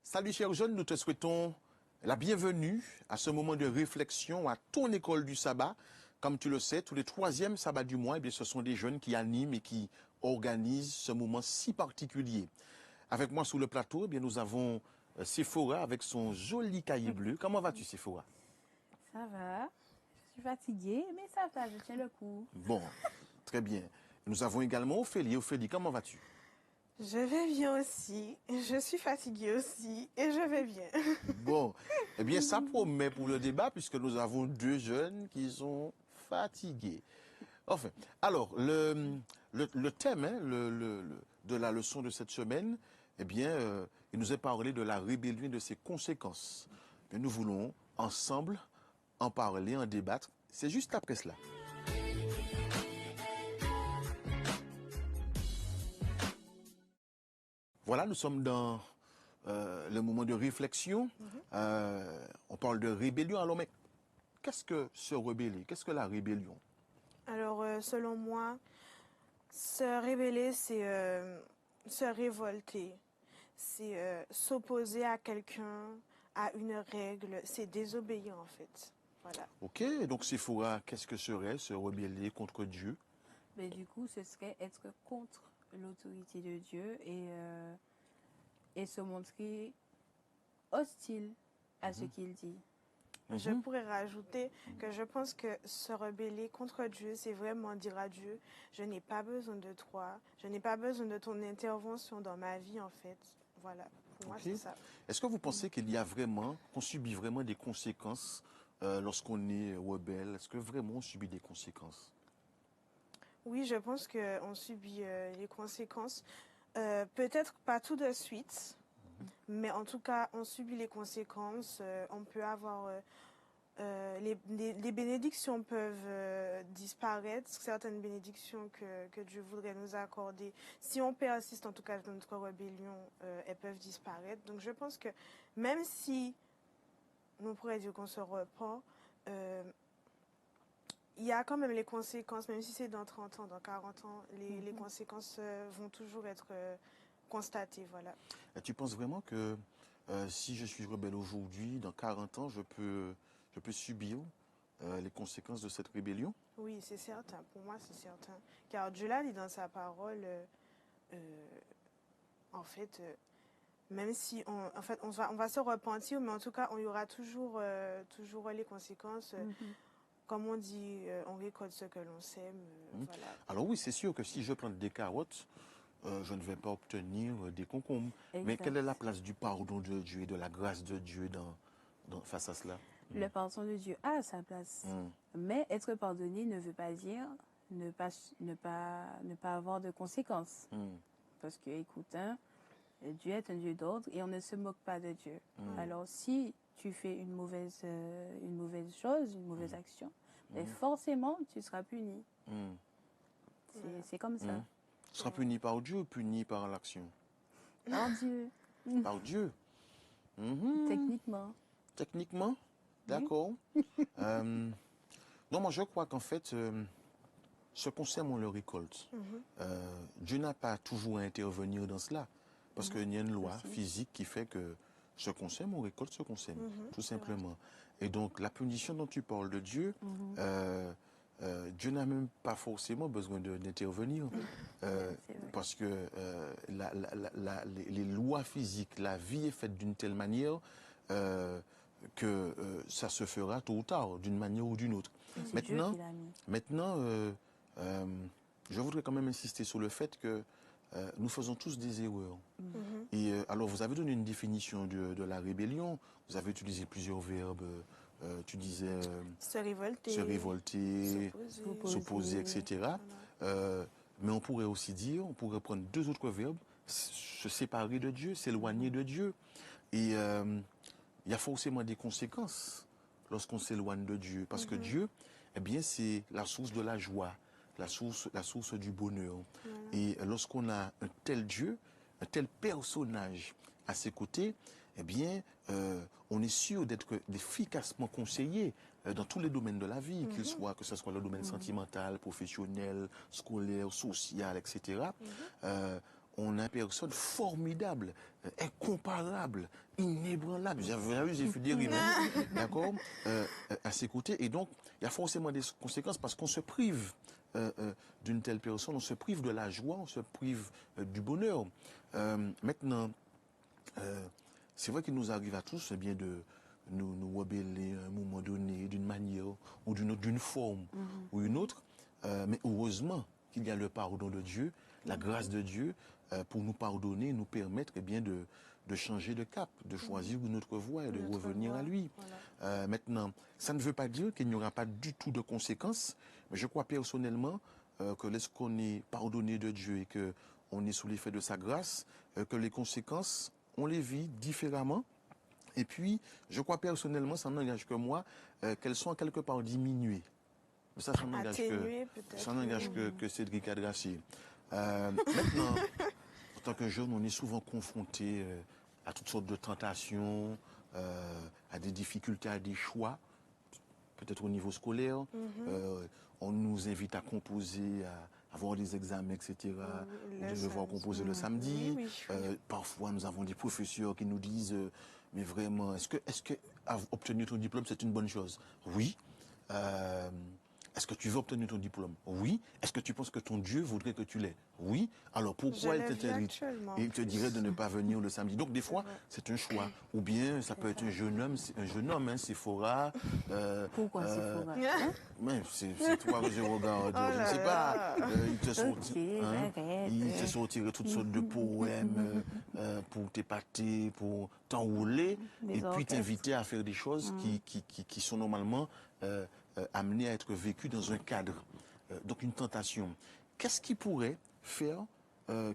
Salut chers jeunes, nous te souhaitons la bienvenue à ce moment de réflexion à ton école du sabbat. Comme tu le sais, tous les troisièmes sabbats du mois, eh bien, ce sont des jeunes qui animent et qui organisent ce moment si particulier. Avec moi sur le plateau, eh bien, nous avons Sephora avec son joli cahier bleu. Comment vas-tu, Sephora? Ça va. Je suis fatiguée, mais ça va, je tiens le coup. Bon, très bien. Nous avons également Ophélie. Ophélie, comment vas-tu? Je vais bien aussi, je suis fatiguée aussi et je vais bien. Bon, eh bien, ça promet pour le débat puisque nous avons deux jeunes qui sont fatigués. Enfin, alors, le thème de la leçon de cette semaine, eh bien, il nous est parlé de la rébellion et de ses conséquences. Et nous voulons ensemble en parler, en débattre. C'est juste après cela. Voilà, nous sommes dans le moment de réflexion. On parle de rébellion. Alors, mais qu'est-ce que se rebeller? Qu'est-ce que la rébellion? Alors, selon moi, se rébeller, c'est se révolter, c'est s'opposer à quelqu'un, à une règle, c'est désobéir en fait. Voilà. Ok, donc Sephora, qu'est-ce que serait se rebeller contre Dieu? Mais du coup, ce serait être contre l'autorité de Dieu et se montrer hostile à ce qu'il dit. Je pourrais rajouter que je pense que se rebeller contre Dieu, c'est vraiment dire à Dieu, je n'ai pas besoin de toi, je n'ai pas besoin de ton intervention dans ma vie en fait. Voilà, pour moi Ok. c'est ça. Est-ce que vous pensez qu'il y a vraiment, qu'on subit vraiment des conséquences lorsqu'on est rebelle? Est-ce que vraiment on subit des conséquences? Oui, je pense qu'on subit les conséquences. Peut-être pas tout de suite, mais en tout cas, on subit les conséquences. On peut avoir les bénédictions peuvent disparaître, certaines bénédictions que Dieu voudrait nous accorder. Si on persiste en tout cas dans notre rébellion, elles peuvent disparaître. Donc je pense que même si on pourrait dire qu'on se repent, il y a quand même les conséquences, même si c'est dans 30 ans, dans 40 ans, les conséquences vont toujours être constatées. Voilà. Et tu penses vraiment que si je suis rebelle aujourd'hui, dans 40 ans, je peux subir les conséquences de cette rébellion? Oui, c'est certain. Pour moi, c'est certain. Car Dieu l'a dit dans sa parole, en fait, même si on va se repentir, mais en tout cas, il y aura toujours les conséquences. Comme on dit, on récolte ce que l'on sème. Voilà. Alors oui, c'est sûr que si je plante des carottes, je ne vais pas obtenir des concombres. Mais Exact. quelle est la place du pardon de Dieu et de la grâce de Dieu face à cela? Le pardon de Dieu a sa place. Mais être pardonné ne veut pas dire ne pas avoir de conséquences. Parce que, écoute, hein, Dieu est un Dieu d'ordre et on ne se moque pas de Dieu. Alors, si tu fais une mauvaise chose, une mauvaise action, mais forcément, tu seras puni. C'est comme ça. Tu seras puni par Dieu ou puni par l'action? Par Dieu, Par Dieu. techniquement. Techniquement? D'accord. Non, moi je crois qu'en fait, ce qu'on sème, on le récolte. Dieu n'a pas toujours à intervenir dans cela. Parce qu'il y a une loi physique qui fait que ce qu'on sème, on récolte ce qu'on sème. Tout simplement. Et donc, la punition dont tu parles de Dieu, Dieu n'a même pas forcément besoin d'intervenir. Parce que les lois physiques, la vie est faite d'une telle manière que ça se fera tôt ou tard, d'une manière ou d'une autre. Maintenant, je voudrais quand même insister sur le fait que nous faisons tous des erreurs. Et alors, vous avez donné une définition de la rébellion. Vous avez utilisé plusieurs verbes. Tu disais se révolter, s'opposer, etc. Mais on pourrait aussi dire, on pourrait prendre deux autres verbes, se séparer de Dieu, s'éloigner de Dieu. Et il y a forcément des conséquences lorsqu'on s'éloigne de Dieu. Parce que Dieu, eh bien, c'est la source de la joie, la source du bonheur. Et lorsqu'on a un tel Dieu, un tel personnage à ses côtés, eh bien, on est sûr d'être efficacement conseillé dans tous les domaines de la vie, que ce soit le domaine sentimental, professionnel, scolaire, social, etc. on a une personne formidable, incomparable, inébranlable. J'ai fait des rimes, hein, d'accord, à ses côtés. Et donc, il y a forcément des conséquences parce qu'on se prive d'une telle personne, on se prive de la joie, on se prive du bonheur. Maintenant, c'est vrai qu'il nous arrive à tous bien de nous rebeller à un moment donné, d'une manière ou d'une autre, d'une forme ou une autre. Mais heureusement qu'il y a le pardon de Dieu, la grâce de Dieu pour nous pardonner, nous permettre bien de changer de cap, de choisir une autre voie et de revenir à lui. Voilà. Maintenant, ça ne veut pas dire qu'il n'y aura pas du tout de conséquences, mais je crois personnellement que lorsqu'on est pardonné de Dieu et qu'on est sous l'effet de sa grâce, que les conséquences, on les vit différemment. Et puis, je crois personnellement, ça n'engage que moi, qu'elles sont quelque part diminuées. Ça n'engage que Cédric Adracier. Maintenant, en tant que jeune, on est souvent confronté à toutes sortes de tentations, à des difficultés, à des choix, peut-être au niveau scolaire. On nous invite à composer, à avoir des examens, etc. On devait devoir composer le samedi. Parfois, nous avons des professeurs qui nous disent mais vraiment, est-ce que obtenir ton diplôme, c'est une bonne chose? Oui. Est-ce que tu veux obtenir ton diplôme? Oui. Est-ce que tu penses que ton Dieu voudrait que tu l'aies? Oui. Alors pourquoi il il te dirait de ne pas venir le samedi? Donc des fois, c'est un choix. Ou bien ça peut être un jeune homme, hein, Sephora. Pourquoi Sephora? Mais c'est toi que je regarde. Je ne sais pas. Il te sortirait toutes sortes de poèmes pour t'épater, pour t'enrouler, et puis t'inviter à faire des choses qui sont normalement amené à être vécu dans un cadre, donc une tentation. Qu'est-ce qui pourrait faire,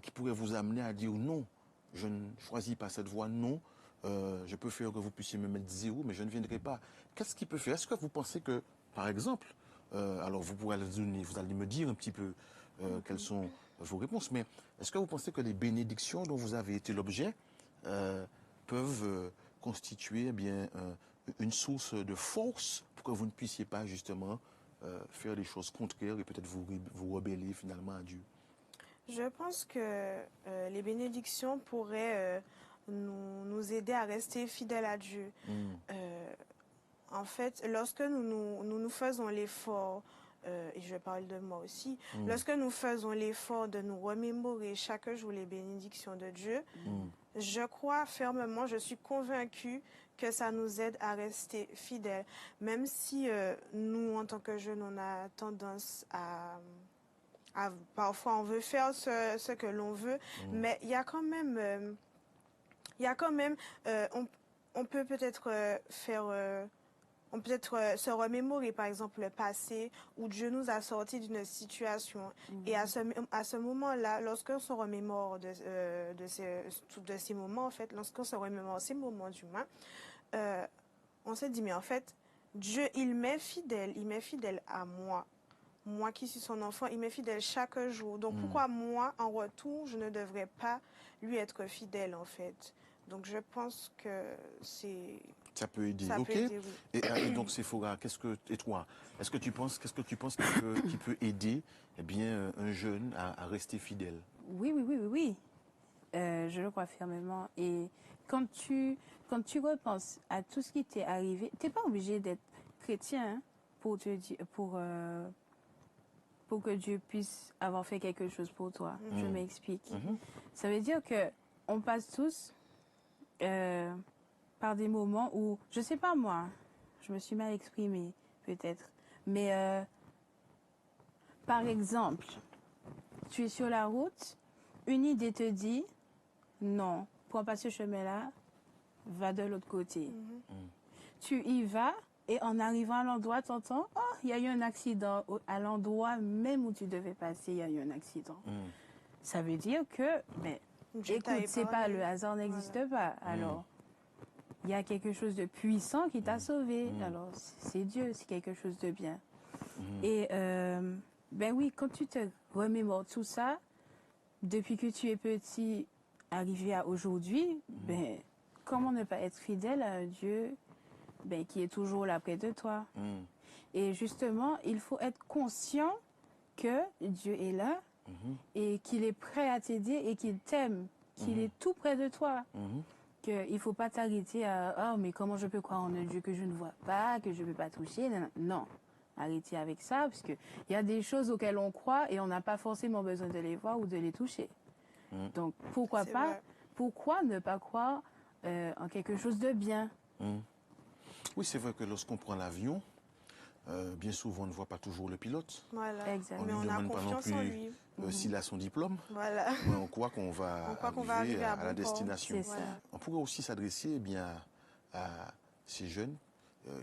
qui pourrait vous amener à dire non, je ne choisis pas cette voie, non, je peux faire que vous puissiez me mettre 0, mais je ne viendrai pas. Qu'est-ce qui peut faire? Est-ce que vous pensez que, par exemple, alors vous pourrez vous allez me dire un petit peu quelles sont vos réponses, mais est-ce que vous pensez que les bénédictions dont vous avez été l'objet peuvent constituer bien une source de force pour que vous ne puissiez pas justement faire des choses contraires et peut-être vous rebeller finalement à Dieu? Je pense que les bénédictions pourraient nous aider à rester fidèles à Dieu. En fait, lorsque nous faisons l'effort, et je parle de moi aussi, lorsque nous faisons l'effort de nous remémorer chaque jour les bénédictions de Dieu, je crois fermement, je suis convaincue que ça nous aide à rester fidèles. Même si nous, en tant que jeunes, on a tendance à parfois on veut faire ce que l'on veut, mais il y a quand même, on peut peut-être on peut être se remémorer, par exemple, le passé où Dieu nous a sortis d'une situation. Et à ce moment-là, lorsqu'on se remémore de ces moments, en fait, lorsqu'on se remémore ces moments du moins, on se dit, mais en fait, Dieu, il m'est fidèle à moi. Moi qui suis son enfant, il m'est fidèle chaque jour. Donc pourquoi moi, en retour, je ne devrais pas lui être fidèle, en fait? Donc je pense que ça peut aider. Ça ok. peut aider, oui. Et donc Sephora, et toi, qu'est-ce que tu penses qui peut aider un jeune à rester fidèle? Oui. Je le crois fermement. Et quand tu repenses à tout ce qui t'est arrivé, t'es pas obligé d'être chrétien pour que Dieu puisse avoir fait quelque chose pour toi. Je m'explique. Ça veut dire que on passe tous par des moments où, je sais pas moi, je me suis mal exprimée peut-être, mais par exemple, tu es sur la route, une idée te dit non, prends pas ce chemin-là, va de l'autre côté. Tu y vas et en arrivant à l'endroit, t'entends, oh, il y a eu un accident à l'endroit même où tu devais passer, il y a eu un accident. Ça veut dire que, écoute, c'est pas le hasard n'existe pas. Alors, il y a quelque chose de puissant qui t'a sauvé. Alors, c'est Dieu, c'est quelque chose de bien. Et oui, quand tu te remémores tout ça, depuis que tu es petit, arrivé à aujourd'hui, comment ne pas être fidèle à un Dieu qui est toujours là près de toi? Et justement, il faut être conscient que Dieu est là et qu'il est prêt à t'aider et qu'il t'aime, qu'il est tout près de toi. Qu'il ne faut pas t'arrêter à « Oh, mais comment je peux croire en un Dieu que je ne vois pas, que je ne peux pas toucher ?» Non, arrêtez avec ça, parce qu'il y a des choses auxquelles on croit et on n'a pas forcément besoin de les voir ou de les toucher. Donc, pourquoi ne pas croire en quelque chose de bien? Oui, c'est vrai que lorsqu'on prend l'avion, bien souvent, on ne voit pas toujours le pilote. Voilà. Exactement. Mais On ne on a demande pas non confiance en plus lui. s'il a son diplôme. Voilà. Mais on croit qu'on va, arriver à bon la port. destination. C'est ça. Voilà. On pourrait aussi s'adresser eh bien, à ces jeunes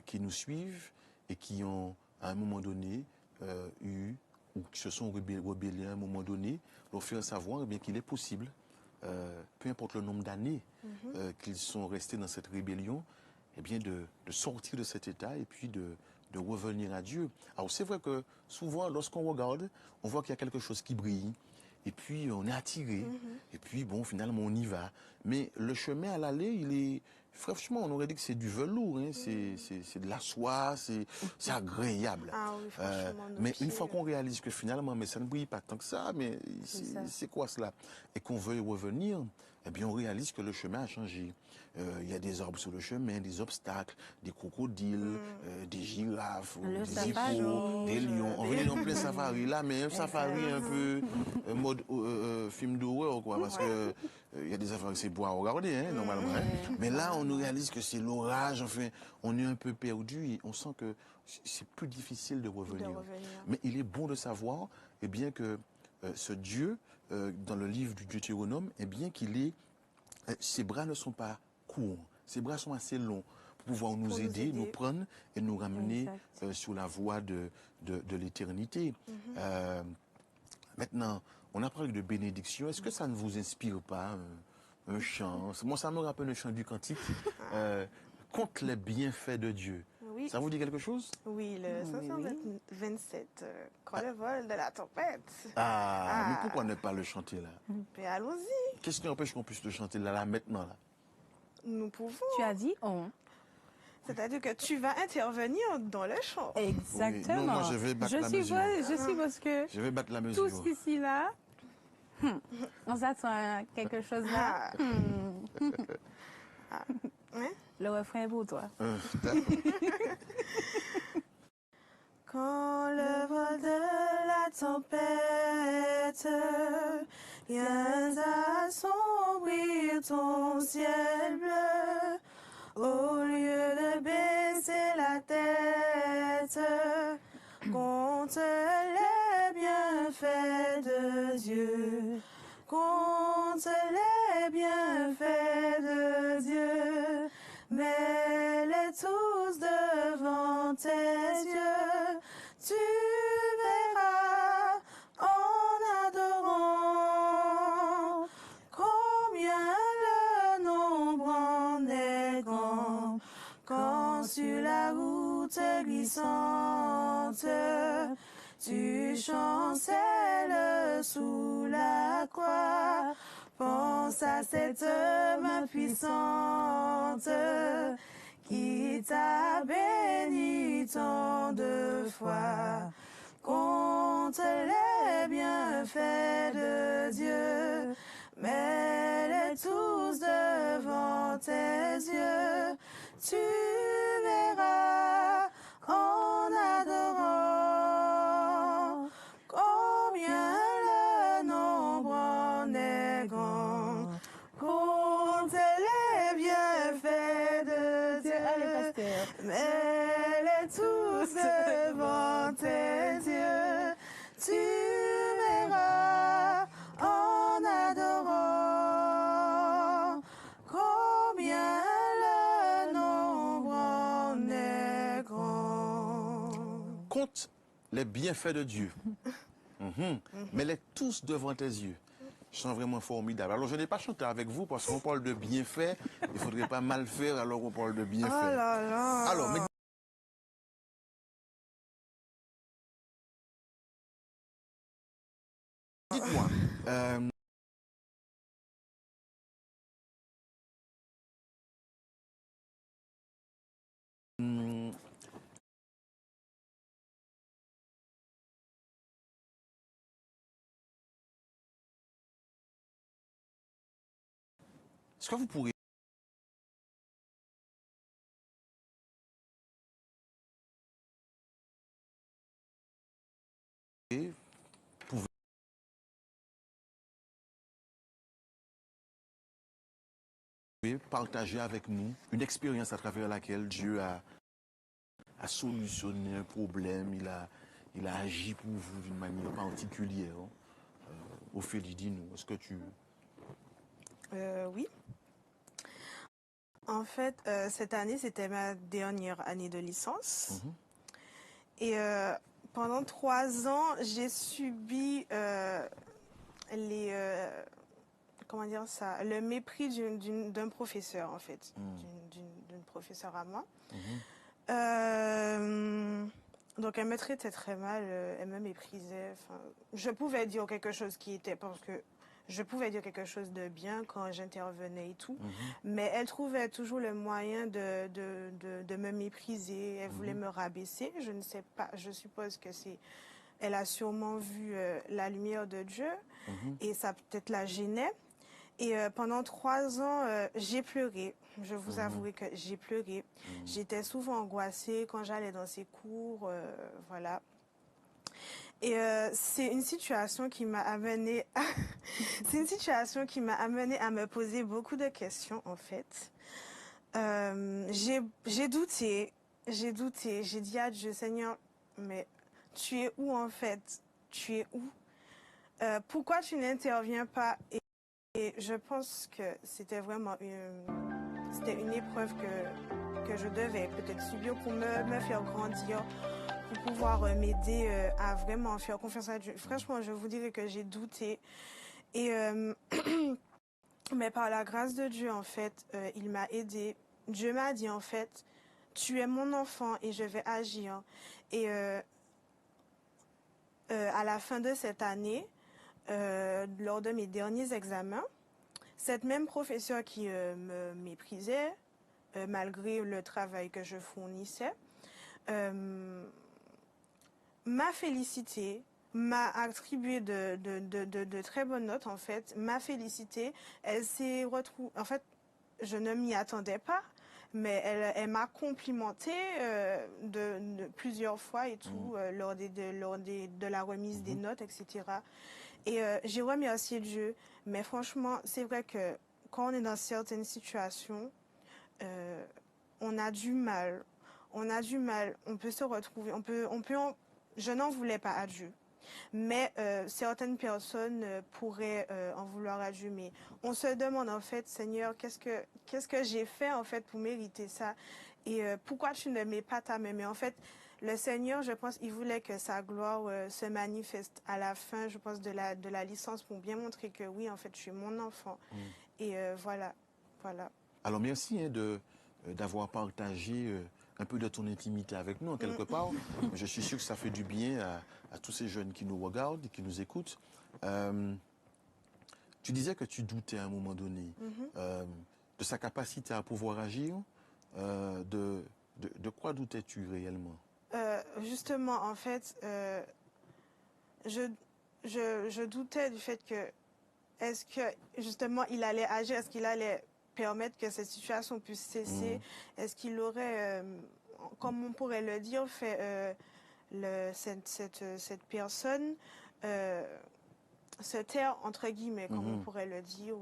qui nous suivent et qui ont, à un moment donné, eu ou qui se sont rebellés à un moment donné, leur faire savoir eh bien, qu'il est possible, peu importe le nombre d'années qu'ils sont restés dans cette rébellion, eh bien, de sortir de cet état et puis de revenir à Dieu. Alors c'est vrai que souvent, lorsqu'on regarde, on voit qu'il y a quelque chose qui brille, et puis on est attiré, et puis bon, finalement on y va. Mais le chemin à l'aller, il est... Franchement, on aurait dit que c'est du velours, hein. C'est de la soie, c'est agréable. Ah oui, franchement, nos mais une pieds, fois qu'on réalise que finalement, mais ça ne brille pas tant que ça, mais c'est quoi cela? Et qu'on veuille revenir, eh bien on réalise que le chemin a changé. Il y a des arbres sur le chemin, des obstacles, des crocodiles, des girafes, des hippos, des lions. On est en plein safari là, mais un safari un peu mode film d'horreur, quoi, parce que il y a des safaris, c'est pour regarder, hein, normalement. Hein. Mais là, on réalise que c'est l'orage, enfin, on est un peu perdu et on sent que c'est plus difficile de revenir. Mais il est bon de savoir, eh bien, que ce Dieu, dans le livre du Deutéronome, eh bien, ses bras ne sont pas courts, ses bras sont assez longs pour pouvoir nous aider, nous prendre et nous ramener sur la voie de l'éternité. Maintenant, on a parlé de bénédiction. Est-ce que ça ne vous inspire pas un chant? Moi, ça me rappelle le chant du cantique. Contre les bienfaits de Dieu. Oui. Ça vous dit quelque chose? Oui, le 527, quand le vol de la tempête. Mais pourquoi ne pas le chanter là? Mais allons-y. Qu'est-ce qui empêche qu'on puisse le chanter là maintenant là? Nous pouvons. Tu as dit on. C'est-à-dire que tu vas intervenir dans le chant. Exactement. Oui. Non, moi je vais battre la mesure. Je suppose que je vais battre la mesure. Tous ici là, on s'attend à quelque chose là. Ouais? Le refrain est pour toi. Quand le vol de la tempête vient assombrir ton ciel bleu, au lieu de baisser la tête contre les bienfaits de Dieu, contre les bienfaits de Dieu, mets-les tous devant tes yeux, tu verras en adorant combien le nombre en est grand. Quand sur la route glissante, tu chancelles sous la croix, pense à cette main puissante qui t'a béni tant de fois. Contre les bienfaits de Dieu, mets-les tous devant tes yeux, tu verras en adorant combien le nombre en est grand. Compte les bienfaits de Dieu, mets-les tous devant tes yeux, tu verras en adorant combien le nombre en est grand. Compte les bienfaits de Dieu. Mets-les tous devant tes yeux. Chant vraiment formidable. Alors, je n'ai pas chanté avec vous parce qu'on parle de bienfaits. Il ne faudrait pas mal faire alors qu'on parle de bienfaits. Oh là là. Alors, mais dites-moi, Est-ce que vous pourriez partager avec nous une expérience à travers laquelle Dieu a solutionné un problème, il a agi pour vous d'une manière particulière? Ophélie, dis-nous, est-ce que tu... Oui. En fait, cette année, c'était ma dernière année de licence. Et pendant 3 ans, j'ai subi comment dire ça, le mépris d'un professeur, en fait, d'une professeure à moi. Donc, elle me traitait très mal, elle me méprisait. Je pouvais dire quelque chose qui était, parce que je pouvais dire quelque chose de bien quand j'intervenais et tout, mais elle trouvait toujours le moyen de me mépriser. Elle voulait me rabaisser. Je ne sais pas, je suppose que elle a sûrement vu la lumière de Dieu et ça peut-être la gênait. Et pendant 3 ans, j'ai pleuré. Je vous avouerai que j'ai pleuré. J'étais souvent angoissée quand j'allais dans ces cours, voilà. Et c'est une situation qui m'a amenée c'est une situation qui m'a amenée à me poser beaucoup de questions, en fait. J'ai douté, j'ai dit à Dieu, Seigneur, mais tu es où, en fait? Tu es où? Pourquoi tu n'interviens pas? Et je pense que c'était vraiment une épreuve que je devais peut-être subir pour me faire grandir, pour pouvoir m'aider à vraiment faire confiance à Dieu. Franchement, je vous dirais que j'ai douté. Et mais par la grâce de Dieu, en fait, il m'a aidé. Dieu m'a dit, en fait, tu es mon enfant et je vais agir. Et à la fin de cette année, lors de mes derniers examens, cette même professeure qui me méprisait, malgré le travail que je fournissais, m'a félicité, m'a attribué de très bonnes notes, en fait, m'a félicité. Elle s'est retrouvée... En fait, je ne m'y attendais pas, mais elle m'a complimenté plusieurs fois et tout, lors de la remise des notes, etc. Et j'ai remercié Dieu, mais franchement, c'est vrai que quand on est dans certaines situations, on a du mal. On peut se retrouver, je n'en voulais pas à Dieu. Mais certaines personnes pourraient en vouloir à Dieu. Mais on se demande en fait, Seigneur, qu'est-ce que j'ai fait en fait pour mériter ça? Et pourquoi tu ne mets pas ta main? Mais en fait, le Seigneur, je pense, il voulait que sa gloire se manifeste à la fin, je pense, de la licence pour bien montrer que oui, en fait, je suis mon enfant. Et voilà. Alors merci d'avoir partagé un peu de ton intimité avec nous, en quelque part. Je suis sûr que ça fait du bien à tous ces jeunes qui nous regardent et qui nous écoutent. Tu disais que tu doutais à un moment donné de sa capacité à pouvoir agir. De quoi doutais-tu réellement? Justement, en fait, je doutais du fait que, est-ce que, justement, il allait agir, est-ce qu'il allait permettre que cette situation puisse cesser? Est-ce qu'il aurait, comme on pourrait le dire, fait cette personne se taire, entre guillemets, comme on pourrait le dire,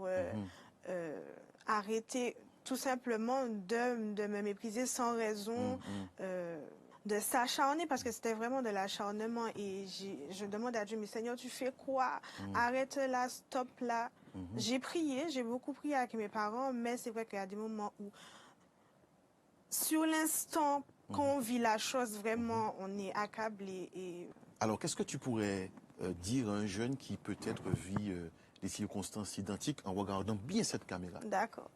arrêter tout simplement de me mépriser sans raison, de s'acharner, parce que c'était vraiment de l'acharnement. Et je demande à Dieu, mais Seigneur, tu fais quoi? Arrête là, stop là. J'ai prié, j'ai beaucoup prié avec mes parents, mais c'est vrai qu'il y a des moments où, sur l'instant, quand on vit la chose, vraiment, on est accablé. Et... Alors, qu'est-ce que tu pourrais dire à un jeune qui peut-être vit des circonstances identiques en regardant bien cette caméra? D'accord.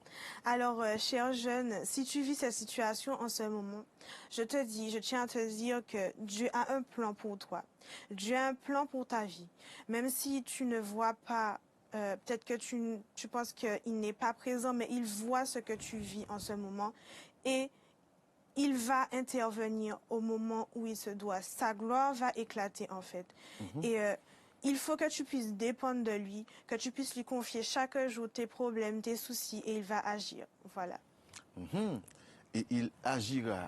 Alors, cher jeune, si tu vis cette situation en ce moment, je tiens à te dire que Dieu a un plan pour toi. Dieu a un plan pour ta vie. Même si tu ne vois pas, peut-être que tu penses qu'il n'est pas présent, mais il voit ce que tu vis en ce moment et il va intervenir au moment où il se doit. Sa gloire va éclater, en fait. Et il faut que tu puisses dépendre de lui, que tu puisses lui confier chaque jour tes problèmes, tes soucis, et il va agir. Voilà. Et il agira